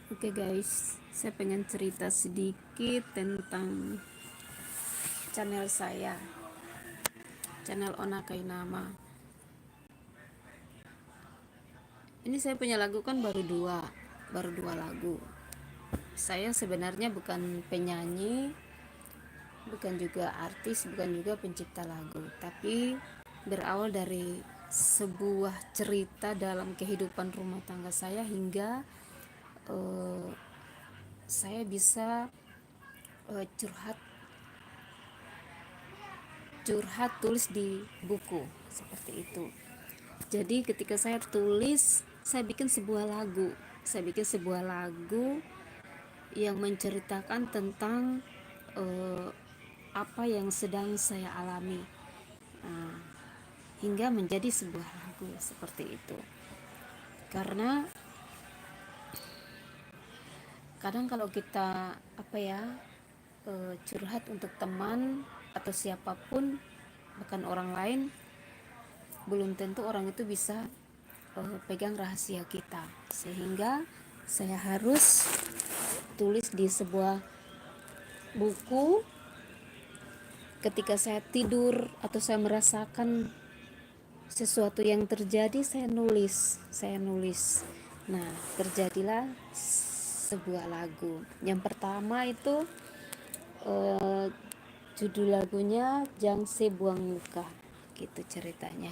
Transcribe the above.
Oke guys, saya pengen cerita sedikit tentang channel saya, channel Ona Kainama. Ini saya punya lagu kan baru dua lagu. Saya sebenarnya bukan penyanyi, bukan juga artis, bukan juga pencipta lagu, tapi berawal dari sebuah cerita dalam kehidupan rumah tangga saya hingga eh, saya bisa curhat tulis di buku seperti itu. Jadi ketika saya tulis, saya bikin sebuah lagu yang menceritakan tentang eh, apa yang sedang saya alami. Nah, hingga menjadi sebuah lagu seperti itu. Karena kadang kalau kita curhat untuk teman atau siapapun, bahkan orang lain, belum tentu orang itu bisa pegang rahasia kita, sehingga saya harus tulis di sebuah buku. Ketika saya tidur atau saya merasakan sesuatu yang terjadi, saya nulis. Nah, terjadilah sebuah lagu. Yang pertama itu eh, judul lagunya Jangse Buang Luka, gitu ceritanya.